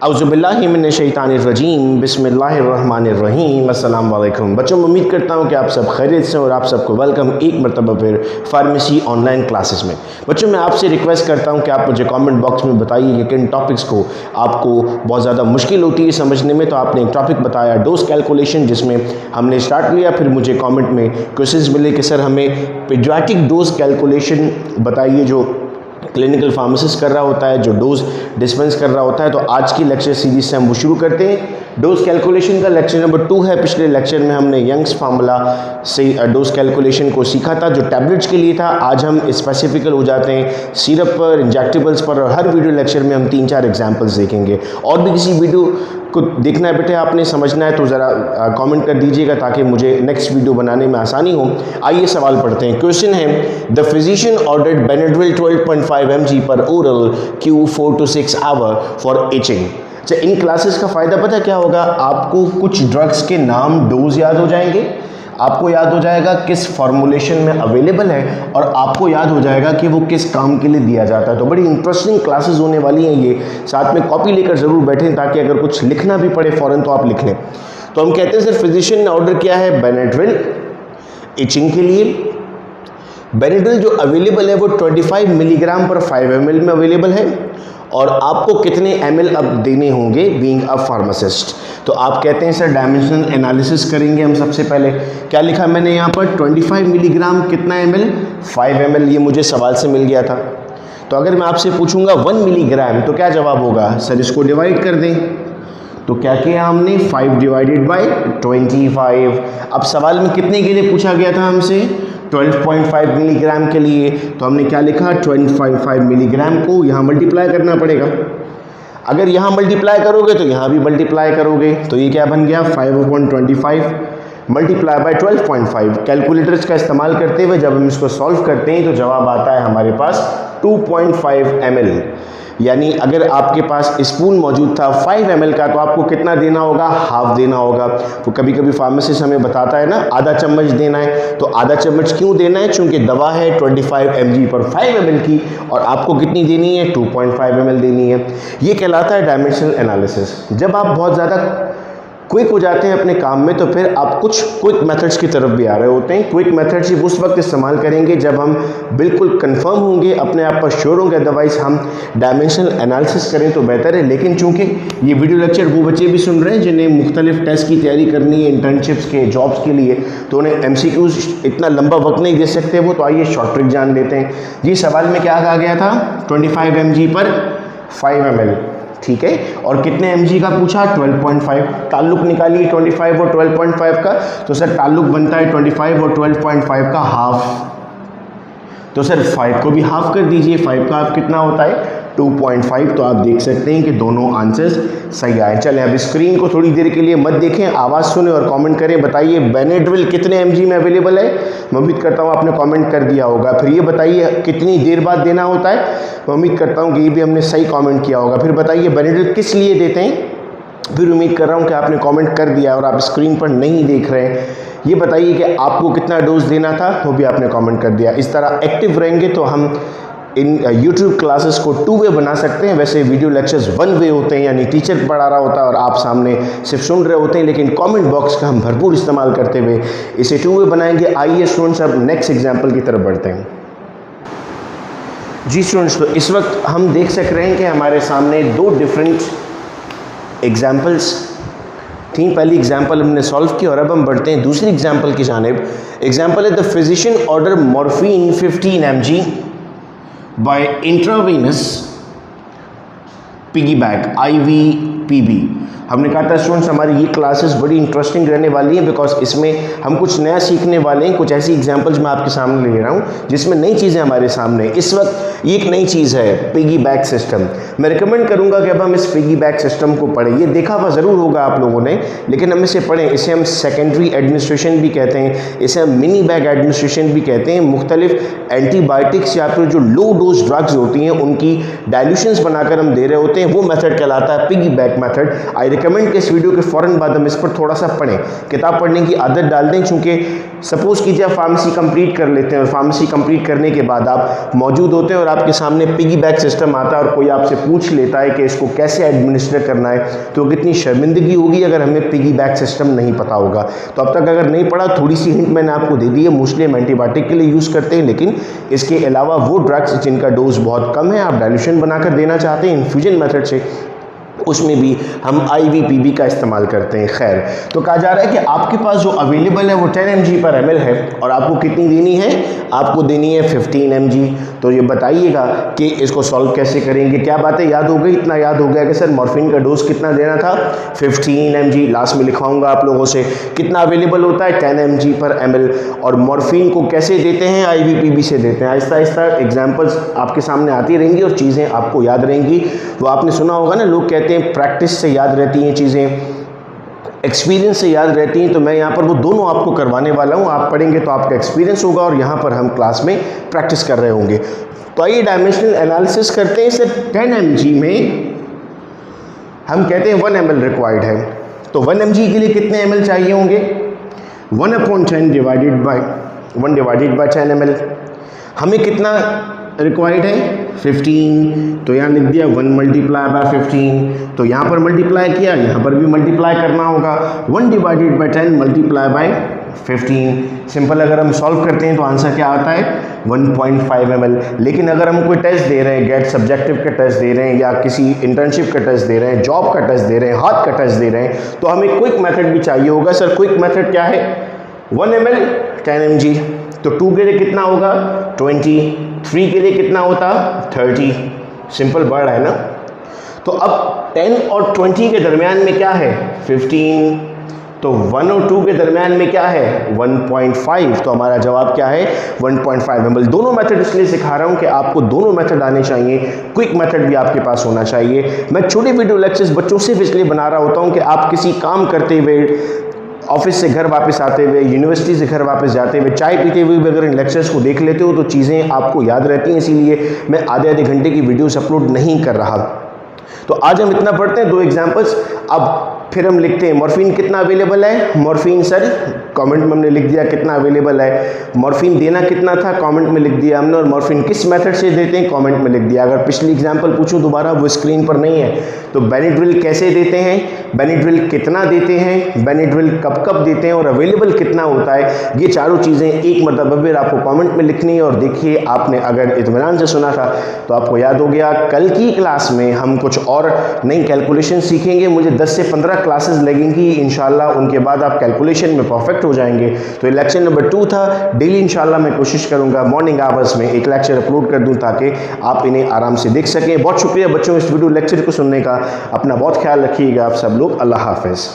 औज़ुबिल्लाहिमिनश्शैतानिर्रजीम बिस्मिल्लाहिर्रहमानिर्रहीम अस्सलाम वालेकुम। बच्चों, मैं उम्मीद करता हूँ कि आप सब खैरियत से, और आप सबको वेलकम एक मरतबा फिर फार्मेसी ऑनलाइन क्लासेस में। बच्चों, मैं आपसे रिक्वेस्ट करता हूँ कि आप मुझे कमेंट बॉक्स में बताइए कि किन टॉपिक्स को आपको बहुत ज़्यादा मुश्किल होती है समझने में। तो आपने एक टॉपिक बताया डोज कैलकुलेशन, जिसमें हमने स्टार्ट किया, फिर मुझे कॉमेंट में क्वेश्चंस मिले कि सर हमें पीडियाट्रिक डोज कैलकुलेशन बताइए, जो क्लिनिकल फार्मासिस्ट कर रहा होता है, जो डोज डिस्पेंस कर रहा होता है। तो आज की लेक्चर सीरीज से हम वो शुरू करते हैं। डोज कैलकुलेशन का लेक्चर नंबर 2 है। पिछले लेक्चर में हमने यंग्स फार्मूला से डोज कैलकुलेशन को सीखा था, जो टैबलेट्स के लिए था। आज हम स्पेसिफिकल हो जाते हैं सिरप पर, इंजेक्टेबल्स पर, और हर वीडियो लेक्चर में हम 3-4 एग्जाम्पल्स देखेंगे। और भी किसी वीडियो को देखना है बेटे, आपने समझना है तो ज़रा कमेंट कर दीजिएगा ताकि मुझे नेक्स्ट वीडियो बनाने में आसानी हो। आइए सवाल पढ़ते हैं। क्वेश्चन है, the physician ordered Benadryl 12.5 mg पर oral Q 4 to 6 hour for itching. अच्छा, इन क्लासेस का फ़ायदा पता क्या होगा? आपको कुछ ड्रग्स के नाम, डोज याद हो जाएंगे, आपको याद हो जाएगा किस फॉर्मुलेशन में अवेलेबल है, और आपको याद हो जाएगा कि वो किस काम के लिए दिया जाता है। तो बड़ी इंटरेस्टिंग क्लासेस होने वाली हैं ये। साथ में कॉपी लेकर ज़रूर बैठें ताकि अगर कुछ लिखना भी पड़े फ़ौरन तो आप लिख लें। तो हम कहते हैं सर फिजिशियन ने ऑर्डर किया है बेनेड्रिल इचिंग के लिए। बेनेड्रिल जो अवेलेबल है वो 25 मिलीग्राम पर 5 ml में अवेलेबल है, और आपको कितने ml अब देने होंगे बीइंग अ फार्मासिस्ट। तो आप कहते हैं सर डायमेंशनल एनालिसिस करेंगे हम। सबसे पहले क्या लिखा मैंने यहाँ पर? 25 मिलीग्राम कितना ml? 5 ml। ये मुझे सवाल से मिल गया था। तो अगर मैं आपसे पूछूंगा 1 मिलीग्राम तो क्या जवाब होगा? सर इसको डिवाइड कर दें। तो क्या किया हमने? 5 डिवाइडेड बाई 25। अब सवाल में कितने के लिए पूछा गया था हमसे? 12.5 मिलीग्राम के लिए। तो हमने क्या लिखा? 25 मिलीग्राम को यहाँ मल्टीप्लाई करना पड़ेगा। अगर यहाँ मल्टीप्लाई करोगे तो यहाँ भी मल्टीप्लाई करोगे, तो ये क्या बन गया? 5/25 मल्टीप्लाई बाय 12.5। कैलकुलेटर्स का इस्तेमाल करते हुए जब हम इसको सॉल्व करते हैं तो जवाब आता है हमारे पास 2.5 ml। यानी अगर आपके पास स्पून मौजूद था 5 ml का, तो आपको कितना देना होगा? हाफ देना होगा। तो कभी कभी फार्मासिस्ट हमें बताता है ना आधा चम्मच देना है। तो आधा चम्मच क्यों देना है? क्योंकि दवा है 25 mg पर 5 ml की, और आपको कितनी देनी है? 2.5 ml देनी है। ये कहलाता है डायमेंशनल एनालिसिस। जब आप बहुत ज़्यादा क्विक हो जाते हैं अपने काम में, तो फिर आप कुछ क्विक मेथड्स की तरफ भी आ रहे होते हैं। क्विक मेथड्स ही उस वक्त इस्तेमाल करेंगे जब हम बिल्कुल कंफर्म होंगे, अपने आप पर श्योर होंगे। अदरवाइज हम डायमेंशनल एनालिसिस करें तो बेहतर है। लेकिन चूंकि ये वीडियो लेक्चर वो बच्चे भी सुन रहे हैं जिन्हें मुख्तलिफ टेस्ट की तैयारी करनी है, इंटर्नशिप्स के, जॉब्स के लिए, तो उन्हें MCQs इतना लंबा वक्त नहीं दे सकते वो। तो आइए शॉर्ट ट्रिक जान लेते हैं। जी, सवाल में क्या कहा गया था? 25 mg पर 5 ml, ठीक है। और कितने mg का पूछा? 12.5। ताल्लुक निकालिए 25 और 12.5 का। तो सर ताल्लुक बनता है 25 और 12.5 का हाफ। तो सर 5 को भी हाफ कर दीजिए। 5 का हाफ कितना होता है? 2.5। तो आप देख सकते हैं कि दोनों आंसर्स सही आए। चलें अब स्क्रीन को थोड़ी देर के लिए मत देखें, आवाज़ सुने और कमेंट करें। बताइए बेनेड्रिल कितने mg में अवेलेबल है? मैं उम्मीद करता हूँ आपने कमेंट कर दिया होगा। फिर ये बताइए कितनी देर बाद देना होता है? मैं उम्मीद करता हूँ कि ये भी हमने सही कमेंट किया होगा। फिर बताइए बेनेड्रिल किस लिए देते हैं? फिर उम्मीद कर रहा हूँ कि आपने कमेंट कर दिया और आप स्क्रीन पर नहीं देख रहे हैं। ये बताइए कि आपको कितना डोज देना था, वो भी आपने कमेंट कर दिया। इस तरह एक्टिव रहेंगे तो हम इन YouTube क्लासेस को 2 वे बना सकते हैं। वैसे वीडियो लेक्चर्स 1 वे होते हैं, यानी टीचर पढ़ा रहा होता है और आप सामने सिर्फ सुन रहे होते हैं। लेकिन कमेंट बॉक्स का हम भरपूर इस्तेमाल करते हुए इसे 2 वे बनाएंगे। आइए स्टूडेंट्स अब नेक्स्ट एग्जाम्पल की तरफ बढ़ते हैं। जी स्टूडेंट्स, तो इस वक्त हम देख सक रहे हैं कि हमारे सामने 2 डिफरेंट एग्जाम्पल्स थी। पहली एग्जाम्पल हमने सॉल्व की और अब हम बढ़ते हैं दूसरी एग्जाम्पल की जानिब। एग्जाम्पल है, the physician order morphine 15 mg by intravenous piggyback IVPB। हमने कहा था स्टूडेंट्स हमारी ये क्लासेस बड़ी इंटरेस्टिंग रहने वाली हैं, बिकॉज इसमें हम कुछ नया सीखने वाले हैं। कुछ ऐसी एग्जांपल्स मैं आपके सामने ले रहा हूँ जिसमें नई चीज़ें हमारे सामने। इस वक्त ये एक नई चीज़ है, पिगी बैक सिस्टम। मैं रिकमेंड करूँगा कि अब हम इस पिगी बैक सिस्टम को पढ़ें। ये देखा हुआ ज़रूर होगा आप लोगों ने, लेकिन हम इसे पढ़ें। इसे हम सेकेंडरी एडमिनिस्ट्रेशन भी कहते हैं, इसे हम मिनी बैग एडमिनिस्ट्रेशन भी कहते हैं। मुख्तलिफ एंटीबायोटिक्स या फिर जो लो डोज ड्रग्स होती हैं उनकी डायल्यूशंस बनाकर हम दे रहे होते हैं, वो मेथड कहलाता है piggy back method. I recommend कि इस वीडियो के फ़ौरन बाद हम इस पर थोड़ा सा पढ़ें, किताब पढ़ने की आदत डाल दें। चूँकि सपोज़ कीजिए आप फार्मेसी कंप्लीट कर लेते हैं और फार्मेसी कंप्लीट करने के बाद आप मौजूद होते हैं और आपके सामने पिगी बैक सिस्टम आता है और कोई आपसे पूछ लेता है कि इसको कैसे एडमिनिस्टर करना है, तो कितनी शर्मिंदगी होगी अगर हमें पिगी बैक सिस्टम नहीं पता होगा। तो अब तक अगर नहीं पढ़ा, थोड़ी सी हिंट मैंने आपको दे दी है। मोस्टली हम एंटीबायोटिक के लिए यूज़ करते हैं, लेकिन इसके अलावा वो ड्रग्स जिनका डोज बहुत कम है, आप डाइल्यूशन बनाकर देना चाहते हैं इन्फ्यूजन मेथड से, उसमें भी हम IVPB का इस्तेमाल करते हैं। खैर, तो कहा जा रहा है कि आपके पास जो अवेलेबल है वो 10 mg/ml है और आपको कितनी देनी है, आपको देनी है 15 mg। तो ये बताइएगा कि इसको सॉल्व कैसे करेंगे। क्या बात है, याद हो गई? इतना याद हो गया कि सर मॉर्फिन का डोज कितना देना था, 15 mg। लास्ट में लिखवाऊंगा आप लोगों से कितना अवेलेबल होता है, 10 mg/ml। और मॉर्फिन को कैसे देते हैं, IVPB से देते हैं। आहिस्ता आहिस्ता एग्जाम्पल्स आपके सामने आती रहेंगी और चीज़ें आपको याद रहेंगी। वो आपने सुना होगा ना, लोग कहते हैं प्रैक्टिस से याद रहती हैं चीज़ें, एक्सपीरियंस से याद रहती हैं। तो मैं यहाँ पर वो दोनों आपको करवाने वाला हूँ। आप पढ़ेंगे तो आपका एक्सपीरियंस होगा और यहाँ पर हम क्लास में प्रैक्टिस कर रहे होंगे। तो आइए डायमेंशनल एनालिसिस करते हैं। सर 10 mg में हम कहते हैं 1 ml रिक्वायर्ड है, तो 1 mg के लिए कितने ml चाहिए होंगे, 1/10 divided by 1 divided by 10 ml। हमें कितना रिक्वायर्ड है, 15। तो यहाँ लिख दिया 1 मल्टीप्लाई बाय 15। तो यहाँ पर मल्टीप्लाई किया, यहाँ पर भी मल्टीप्लाई करना होगा। 1 divided by 10 multiply by 15। Simple अगर हम सॉल्व करते हैं तो आंसर क्या आता है, 1.5 ml। लेकिन अगर हम कोई टेस्ट दे रहे हैं, गेट सब्जेक्टिव का टेस्ट दे रहे हैं या किसी इंटर्नशिप का टेस्ट दे रहे हैं, जॉब का टेस्ट दे रहे हैं, हाथ का टेस्ट दे रहे हैं, तो हमें क्विक मेथड भी चाहिए होगा। सर क्विक मेथड क्या है, 1 ml 10 mg। तो 2 के लिए कितना होगा, 20। 3 के लिए कितना होता, 30। सिंपल बढ़ रहा है ना। तो अब 10 और 20 के दरमियान में क्या है, 15। तो 1 और 2 के दरमियान में क्या है, 1.5। तो हमारा जवाब क्या है, 1.5 ml। दोनों मेथड इसलिए सिखा रहा हूँ कि आपको दोनों मेथड आने चाहिए, क्विक मेथड भी आपके पास होना चाहिए। मैं छोटे वीडियो लेक्चर्स बच्चों सिर्फ इसलिए बना रहा होता हूँ कि आप किसी काम करते हुए, ऑफिस से घर वापस आते हुए, यूनिवर्सिटी से घर वापस जाते हुए, चाय पीते हुए भी अगर इन लेक्चर्स को देख लेते हो तो चीज़ें आपको याद रहती हैं। इसीलिए मैं आधे घंटे की वीडियोस अपलोड नहीं कर रहा। तो आज हम इतना पढ़ते हैं, 2 एग्जांपल्स। अब फिर हम लिखते हैं मॉर्फिन कितना अवेलेबल है। मॉर्फिन सर कमेंट में हमने लिख दिया कितना अवेलेबल है। मॉर्फिन देना कितना था, कमेंट में लिख दिया हमने। और मॉर्फिन किस मेथड से देते हैं, कमेंट में लिख दिया। अगर पिछली एग्जांपल पूछूं दोबारा, वो स्क्रीन पर नहीं है। तो बेनिड्रिल कैसे देते हैं, बेनिड्रिल कितना देते हैं, बेनिड्रिल कब कब देते हैं और अवेलेबल कितना होता है, ये चारों चीज़ें एक मतलब फिर आपको कमेंट में लिखनी है। और देखिए, आपने अगर इत्मीनान से सुना था तो आपको याद हो गया। कल की क्लास में हम कुछ और नई कैलकुलेशन सीखेंगे। मुझे 10 से 15 क्लासेस लगेंगी इंशाल्लाह, उनके बाद आप कैलकुलेशन में परफेक्ट हो जाएंगे। तो ये लेक्चर नंबर 2 था। डेली इंशाल्लाह मैं कोशिश करूंगा मॉर्निंग आवर्स में एक लेक्चर अपलोड कर दूं ताकि आप इन्हें आराम से देख सकें। बहुत शुक्रिया बच्चों इस वीडियो लेक्चर को सुनने का। अपना बहुत ख्याल रखिएगा आप सब लोग। अल्लाह हाफिज़।